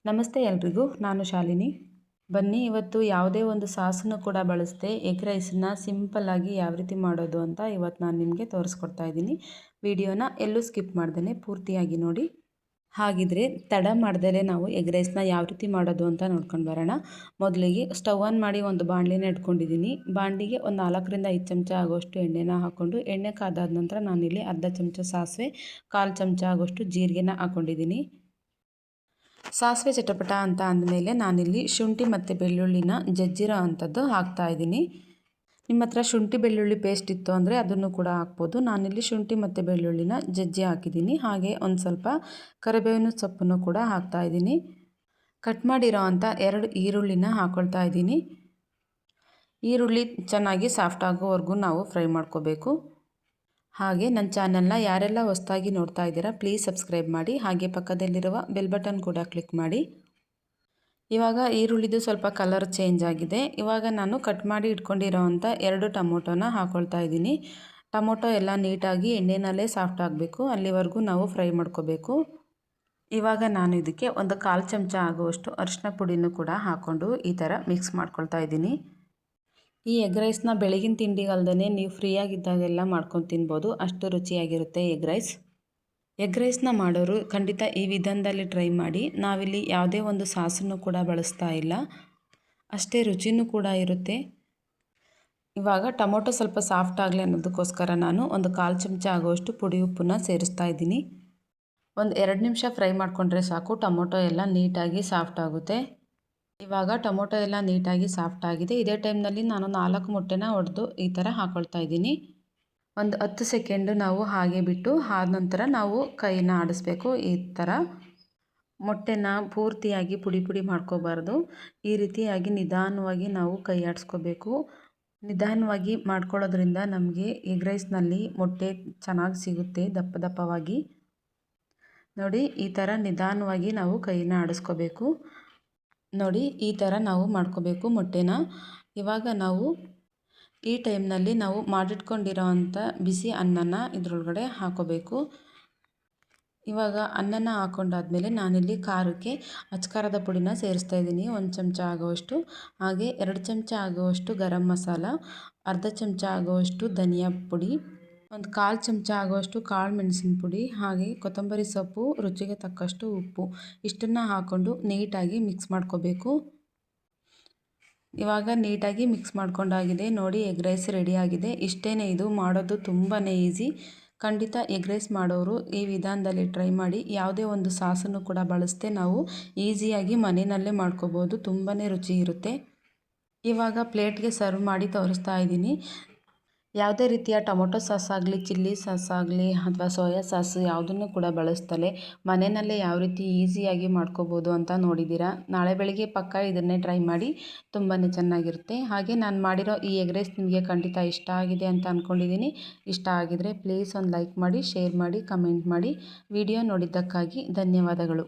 ನಮಸ್ತೆ ಎಲ್ರಿಗೂ, ನಾನು ಶಾಲಿನಿ. ಬನ್ನಿ ಇವತ್ತು ಯಾವುದೇ ಒಂದು ಸಾಸನ್ನು ಕೂಡ ಬಳಸದೆ ಎಗ್ ರೈಸನ್ನ ಸಿಂಪಲ್ಲಾಗಿ ಯಾವ ರೀತಿ ಮಾಡೋದು ಅಂತ ಇವತ್ತು ನಾನು ನಿಮಗೆ ತೋರಿಸ್ಕೊಡ್ತಾ ಇದ್ದೀನಿ. ವಿಡಿಯೋನ ಎಲ್ಲೂ ಸ್ಕಿಪ್ ಮಾಡ್ದೇ ಪೂರ್ತಿಯಾಗಿ ನೋಡಿ. ಹಾಗಿದ್ರೆ ತಡ ಮಾಡ್ದಲೇ ನಾವು ಎಗ್ ರೈಸ್ನ ಯಾವ ರೀತಿ ಮಾಡೋದು ಅಂತ ನೋಡ್ಕೊಂಡು ಬರೋಣ. ಮೊದಲಿಗೆ ಸ್ಟವ್ ಆನ್ ಮಾಡಿ ಒಂದು ಬಾಣಲಿನ ಇಟ್ಕೊಂಡಿದ್ದೀನಿ. ಬಾಣಲಿಗೆ ಒಂದು 4ರಿಂದ 5 ಚಮಚ ಆಗೋಷ್ಟು ಎಣ್ಣೆನ ಹಾಕ್ಕೊಂಡು ಎಣ್ಣೆ ಕಾದಾದ ನಂತರ ನಾನಿಲ್ಲಿ ಅರ್ಧ ಚಮಚ ಸಾಸಿವೆ, 1/4 ಚಮಚ ಆಗೋಷ್ಟು ಜೀರಿಗೆನ ಹಾಕ್ಕೊಂಡಿದ್ದೀನಿ. ಸಾಸಿವೆ ಚಟಪಟ ಅಂತ ಅಂದಮೇಲೆ ನಾನಿಲ್ಲಿ ಶುಂಠಿ ಮತ್ತು ಬೆಳ್ಳುಳ್ಳಿನ ಜಜ್ಜಿರೋ ಅಂಥದ್ದು ಹಾಕ್ತಾಯಿದ್ದೀನಿ. ನಿಮ್ಮ ಹತ್ರ ಶುಂಠಿ ಬೆಳ್ಳುಳ್ಳಿ ಪೇಸ್ಟ್ ಇತ್ತು ಅಂದರೆ ಅದನ್ನು ಕೂಡ ಹಾಕ್ಬೋದು. ನಾನಿಲ್ಲಿ ಶುಂಠಿ ಮತ್ತು ಬೆಳ್ಳುಳ್ಳಿನ ಜಜ್ಜಿ ಹಾಕಿದ್ದೀನಿ. ಹಾಗೆ ಒಂದು ಸ್ವಲ್ಪ ಕರಿಬೇವಿನ ಸೊಪ್ಪನ್ನು ಕೂಡ ಹಾಕ್ತಾಯಿದ್ದೀನಿ. ಕಟ್ ಮಾಡಿರೋ ಅಂಥ 2 ಈರುಳ್ಳಿನ ಹಾಕ್ಕೊಳ್ತಾ ಇದ್ದೀನಿ. ಈರುಳ್ಳಿ ಚೆನ್ನಾಗಿ ಸಾಫ್ಟ್ ಆಗೋವರೆಗೂ ನಾವು ಫ್ರೈ ಮಾಡ್ಕೋಬೇಕು. ಹಾಗೆ ನನ್ನ ಚಾನಲ್ನ ಯಾರೆಲ್ಲ ಹೊಸದಾಗಿ ನೋಡ್ತಾ ಇದ್ದೀರಾ ಪ್ಲೀಸ್ ಸಬ್ಸ್ಕ್ರೈಬ್ ಮಾಡಿ. ಹಾಗೆ ಪಕ್ಕದಲ್ಲಿರುವ ಬೆಲ್ ಬಟನ್ ಕೂಡ ಕ್ಲಿಕ್ ಮಾಡಿ. ಇವಾಗ ಈರುಳ್ಳಿದು ಸ್ವಲ್ಪ ಕಲರ್ ಚೇಂಜ್ ಆಗಿದೆ. ಇವಾಗ ನಾನು ಕಟ್ ಮಾಡಿ ಇಟ್ಕೊಂಡಿರೋ ಅಂಥ 2 ಟೊಮೊಟೊನ ಹಾಕ್ಕೊಳ್ತಾ ಇದ್ದೀನಿ. ಟೊಮೊಟೊ ಎಲ್ಲ ನೀಟಾಗಿ ಎಣ್ಣೆನಲ್ಲೇ ಸಾಫ್ಟ್ ಆಗಬೇಕು, ಅಲ್ಲಿವರೆಗೂ ನಾವು ಫ್ರೈ ಮಾಡ್ಕೋಬೇಕು. ಇವಾಗ ನಾನು ಇದಕ್ಕೆ ಒಂದು 1/4 ಚಮಚ ಆಗುವಷ್ಟು ಅರಿಶಿನ ಪುಡಿನೂ ಕೂಡ ಹಾಕ್ಕೊಂಡು ಈ ಥರ ಮಿಕ್ಸ್ ಮಾಡ್ಕೊಳ್ತಾ ಇದ್ದೀನಿ. ಈ ಎಗ್ ರೈಸ್ನ ಬೆಳಗಿನ ತಿಂಡಿಗಲ್ದೇ ನೀವು ಫ್ರೀಯಾಗಿದ್ದಾಗೆಲ್ಲ ಮಾಡ್ಕೊಂಡು ತಿನ್ಬೋದು, ಅಷ್ಟು ರುಚಿಯಾಗಿರುತ್ತೆ ಎಗ್ ರೈಸ್. ಎಗ್ ರೈಸ್ನ ಮಾಡೋರು ಖಂಡಿತ ಈ ವಿಧಾನದಲ್ಲಿ ಟ್ರೈ ಮಾಡಿ. ನಾವಿಲ್ಲಿ ಯಾವುದೇ ಒಂದು ಸಾಸನ್ನು ಕೂಡ ಬಳಸ್ತಾ ಇಲ್ಲ, ಅಷ್ಟೇ ರುಚಿನೂ ಕೂಡ ಇರುತ್ತೆ. ಇವಾಗ ಟೊಮೊಟೊ ಸ್ವಲ್ಪ ಸಾಫ್ಟ್ ಆಗಲಿ ಅನ್ನೋದಕ್ಕೋಸ್ಕರ ನಾನು ಒಂದು 1/4 ಚಮಚ ಆಗುವಷ್ಟು ಪುಡಿ ಉಪ್ಪನ್ನ ಸೇರಿಸ್ತಾ ಇದ್ದೀನಿ. ಒಂದು 2 ನಿಮಿಷ ಫ್ರೈ ಮಾಡಿಕೊಂಡ್ರೆ ಸಾಕು, ಟೊಮೊಟೊ ಎಲ್ಲ ನೀಟಾಗಿ ಸಾಫ್ಟ್ ಆಗುತ್ತೆ. ಇವಾಗ ಟೊಮೊಟೊ ಎಲ್ಲ ನೀಟಾಗಿ ಸಾಫ್ಟ್ ಆಗಿದೆ. ಇದೇ ಟೈಮ್ನಲ್ಲಿ ನಾನು 4 ಮೊಟ್ಟೆನ ಒಡೆದು ಈ ಥರ ಹಾಕ್ಕೊಳ್ತಾ ಇದ್ದೀನಿ. ಒಂದು 10 ಸೆಕೆಂಡು ನಾವು ಹಾಗೆ ಬಿಟ್ಟು ಆದ ನಂತರ ನಾವು ಕೈನ ಆಡಿಸ್ಬೇಕು. ಈ ಥರ ಮೊಟ್ಟೆನ ಪೂರ್ತಿಯಾಗಿ ಪುಡಿ ಪುಡಿ ಮಾಡ್ಕೋಬಾರ್ದು. ಈ ರೀತಿಯಾಗಿ ನಿಧಾನವಾಗಿ ನಾವು ಕೈ ಆಡಿಸ್ಕೋಬೇಕು. ನಿಧಾನವಾಗಿ ಮಾಡ್ಕೊಳ್ಳೋದ್ರಿಂದ ನಮಗೆ ಎಗ್ ರೈಸ್ನಲ್ಲಿ ಮೊಟ್ಟೆ ಚೆನ್ನಾಗಿ ಸಿಗುತ್ತೆ ದಪ್ಪ ದಪ್ಪವಾಗಿ. ನೋಡಿ, ಈ ಥರ ನಿಧಾನವಾಗಿ ನಾವು ಕೈನ ಆಡಿಸ್ಕೋಬೇಕು. ನೋಡಿ, ಈ ಥರ ನಾವು ಮಾಡ್ಕೋಬೇಕು ಮೊಟ್ಟೆನ. ಇವಾಗ ನಾವು ಈ ಟೈಮ್ನಲ್ಲಿ ನಾವು ಮಾಡಿಟ್ಕೊಂಡಿರೋ ಅಂಥ ಬಿಸಿ ಅನ್ನನ ಇದರೊಳಗಡೆ ಹಾಕೋಬೇಕು. ಇವಾಗ ಅನ್ನನ ಹಾಕ್ಕೊಂಡಾದ್ಮೇಲೆ ನಾನಿಲ್ಲಿ ಖಾರಕ್ಕೆ ಅಚ್ಕಾರದ ಪುಡಿನ ಸೇರಿಸ್ತಾ ಇದ್ದೀನಿ, 1 ಚಮಚ ಆಗುವಷ್ಟು. ಹಾಗೆ 2 ಚಮಚ ಆಗುವಷ್ಟು ಗರಂ ಮಸಾಲ, ಅರ್ಧ ಚಮಚ ಆಗುವಷ್ಟು ಧನಿಯಾ ಪುಡಿ, ಒಂದು 1/4 ಚಮಚ ಆಗುವಷ್ಟು ಕಾಳು ಮೆಣಸಿನ ಪುಡಿ, ಹಾಗೆ ಕೊತ್ತಂಬರಿ ಸೊಪ್ಪು, ರುಚಿಗೆ ತಕ್ಕಷ್ಟು ಉಪ್ಪು, ಇಷ್ಟನ್ನು ಹಾಕ್ಕೊಂಡು ನೀಟಾಗಿ ಮಿಕ್ಸ್ ಮಾಡ್ಕೋಬೇಕು. ಇವಾಗ ನೀಟಾಗಿ ಮಿಕ್ಸ್ ಮಾಡ್ಕೊಂಡಾಗಿದೆ. ನೋಡಿ, ಎಗ್ ರೈಸ್ ರೆಡಿ ಆಗಿದೆ. ಇಷ್ಟೇ, ಇದು ಮಾಡೋದು ತುಂಬಾ ಈಸಿ. ಖಂಡಿತ ಎಗ್ ರೈಸ್ ಮಾಡೋರು ಈ ವಿಧಾನದಲ್ಲಿ ಟ್ರೈ ಮಾಡಿ. ಯಾವುದೇ ಒಂದು ಸಾಸನ್ನು ಕೂಡ ಬಳಸದೆ ನಾವು ಈಸಿಯಾಗಿ ಮನೆಯಲ್ಲೇ ಮಾಡ್ಕೋಬೋದು, ತುಂಬಾ ರುಚಿ ಇರುತ್ತೆ. ಇವಾಗ ಪ್ಲೇಟ್ಗೆ ಸರ್ವ್ ಮಾಡಿ ತೋರಿಸ್ತಾ ಇದ್ದೀನಿ. ಯಾವುದೇ ರೀತಿಯ ಟೊಮೊಟೊ ಸಾಸ್ ಆಗಲಿ, ಚಿಲ್ಲಿ ಸಾಸ್ ಆಗಲಿ ಅಥವಾ ಸೋಯಾ ಸಾಸು ಯಾವುದನ್ನು ಕೂಡ ಬಳಸ್ತಲೇ ಮನೆಯಲ್ಲೇ ಯಾವ ರೀತಿ ಈಸಿಯಾಗಿ ಮಾಡ್ಕೋಬೋದು ಅಂತ ನೋಡಿದ್ದೀರಾ. ನಾಳೆ ಬೆಳಿಗ್ಗೆ ಪಕ್ಕ ಇದನ್ನೇ ಟ್ರೈ ಮಾಡಿ, ತುಂಬಾ ಚೆನ್ನಾಗಿರುತ್ತೆ. ಹಾಗೆ ನಾನು ಮಾಡಿರೋ ಈ ಎಗ್ ರೈಸ್ ನಿಮಗೆ ಖಂಡಿತ ಇಷ್ಟ ಆಗಿದೆ ಅಂತ ಅಂದ್ಕೊಂಡಿದ್ದೀನಿ. ಇಷ್ಟ ಆಗಿದರೆ ಪ್ಲೀಸ್ ಒಂದು ಲೈಕ್ ಮಾಡಿ, ಶೇರ್ ಮಾಡಿ, ಕಮೆಂಟ್ ಮಾಡಿ. ವಿಡಿಯೋ ನೋಡಿದ್ದಕ್ಕಾಗಿ ಧನ್ಯವಾದಗಳು.